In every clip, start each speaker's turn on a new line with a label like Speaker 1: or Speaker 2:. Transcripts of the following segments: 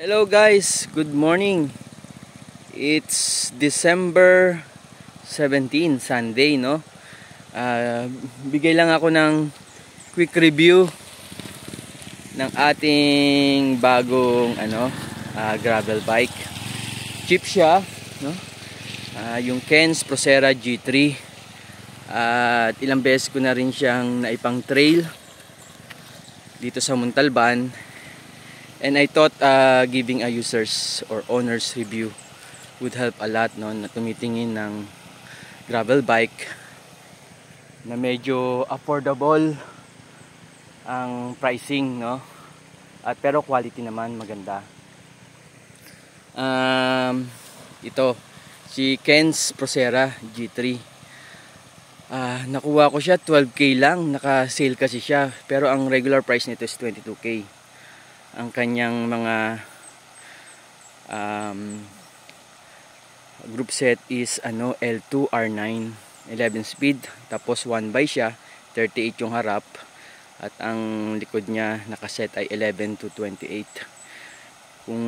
Speaker 1: Hello guys, good morning. It's December 17, Sunday, no? Bigay lang ako ng quick review ng ating bagong gravel bike. Cheap siya, no? Yung Kenz Procera G3. At ilang beses ko na rin siyang naipang trail dito sa Montalban. And I thought giving a user's or owner's review would help a lot, no, na tumitingin ng gravel bike na medyo affordable ang pricing, no, at pero quality naman maganda. Ito si Kenz Procera G3. Nakuha ko siya 12k lang, naka-sale kasi siya, pero ang regular price nito is 22k. Ang kanyang mga group set is L2 R9 11 speed, tapos 1x siya, 38 yung harap, at ang likod niya nakaset ay 11 to 28. Kung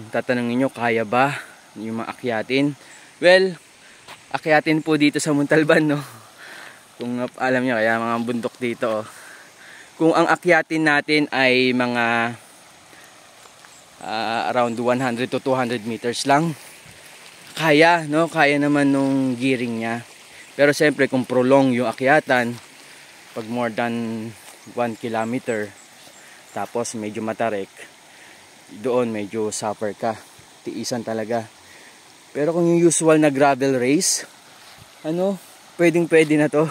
Speaker 1: tatanungin nyo kaya ba yung mga akyatin, well, akyatin po dito sa Montalban, no? Kung alam nyo, kaya mga bundok dito, oh. Kung ang akyatin natin ay mga around 100 to 200 meters lang, kaya, no? Kaya naman nung gearing niya. Pero siyempre kung prolong yung akyatan, pag more than 1 kilometer, tapos medyo matarik, doon medyo suffer ka, tiisan talaga. Pero kung yung usual na gravel race, pwedeng pwede na to,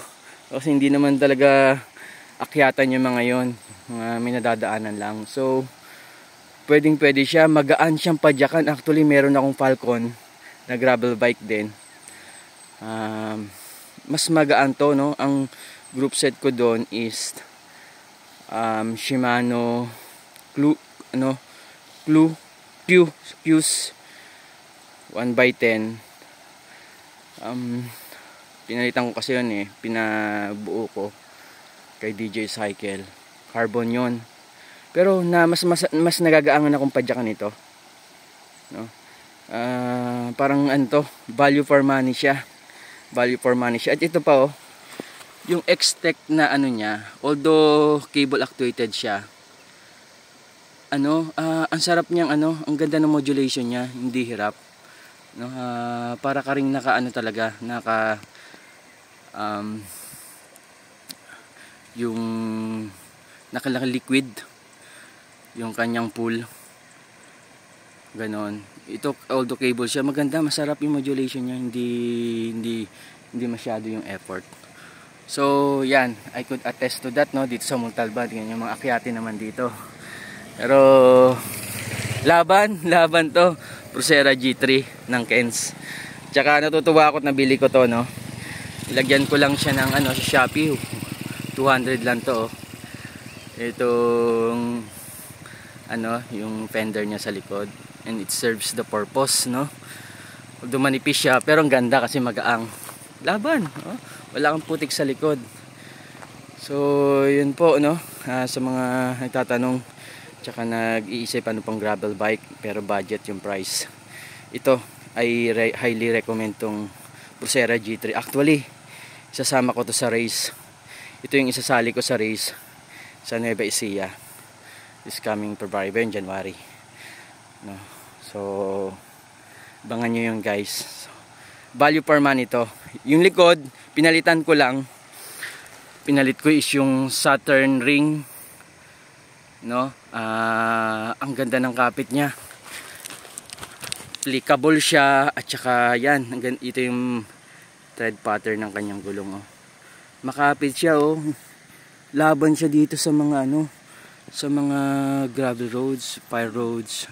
Speaker 1: kasi hindi naman talaga akyatan yung mga yon, may nadadaanan lang. So pwedeng pwede siya, magaan siyang padyakan. Actually meron akong Falcon na gravel bike din, mas magaan to, no? Ang group set ko doon is Shimano Q's 1x10. Pinalitan ko kasi yun, pinabuo ko kay DJ Cycle, carbon yon. Pero mas nagagaangan akong padyakan nito, no? Parang value for money siya. Value for money siya. At ito pa, yung X-Tech na niya, although cable actuated siya, ang sarap niyang ang ganda ng modulation niya, hindi hirap, no? Para ka ring naka talaga, naka yung liquid yung kanyang pool, ganon. Ito although cable siya, maganda, masarap yung modulation niya, hindi masyado yung effort. So yan, I could attest to that, no, dito sa Montalban. Yan yung mga akyatin naman dito. Pero laban to, Procera G3 ng Kenz. Tsaka natutuwa ako at nabili ko to, no. Ilagyan ko lang siya ng sa Shopee, 200 lang to, oh. Itong yung fender niya sa likod, and it serves the purpose, no. Although manipis siya, pero ang ganda kasi magaang. Laban, oh. Wala kang putik sa likod. So yun po, no, sa mga nagtatanong tsaka nag-iisip pang gravel bike pero budget yung price, ito ay highly recommend tong Procera G3. Actually isasama ko to sa race. Ito yung isasali ko sa race sa Nueva Ecija this coming February, January, no. So abangan nyo yun, guys. So, value for money to. Yung likod pinalitan ko lang, pinalit ko is yung Saturn ring, no. Ang ganda ng kapit niya, applicable siya, at saka yan, ito yung thread pattern ng kanyang gulong, oh. Makapit siya, oh. Laban siya dito sa mga sa mga gravel roads, fire roads,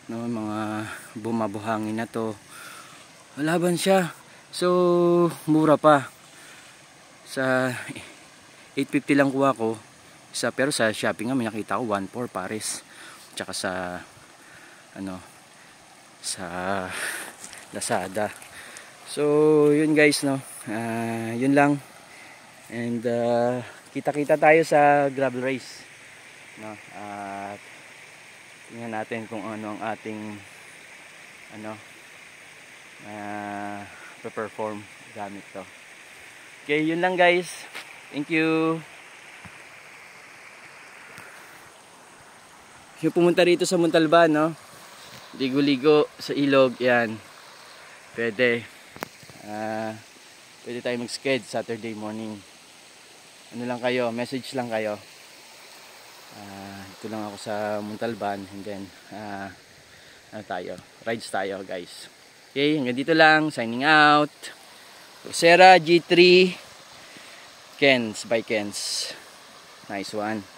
Speaker 1: no, mga bumabuhangin na to. Laban siya. So mura pa. Sa 850 lang kuha ko isa, pero sa Shopee nga may nakita ko 1.4 pares. Tsaka sa sa Lazada. So yun, guys, no. Yun lang. And kita-kita tayo sa gravel race, no. At tingnan natin kung ano ang ating perform gamit to. Okay, yun lang guys. Thank you. Yung pumunta rito sa Montalban, no? Ligo-ligo sa ilog, yan. Pwede. Pwede tayo mag-sked Saturday morning. Ano lang kayo, message lang kayo. Ito lang ako sa Montalban, and then rides tayo guys. Okay, hanggang dito lang, signing out. Coursera G3 Kens by Kens. Nice one.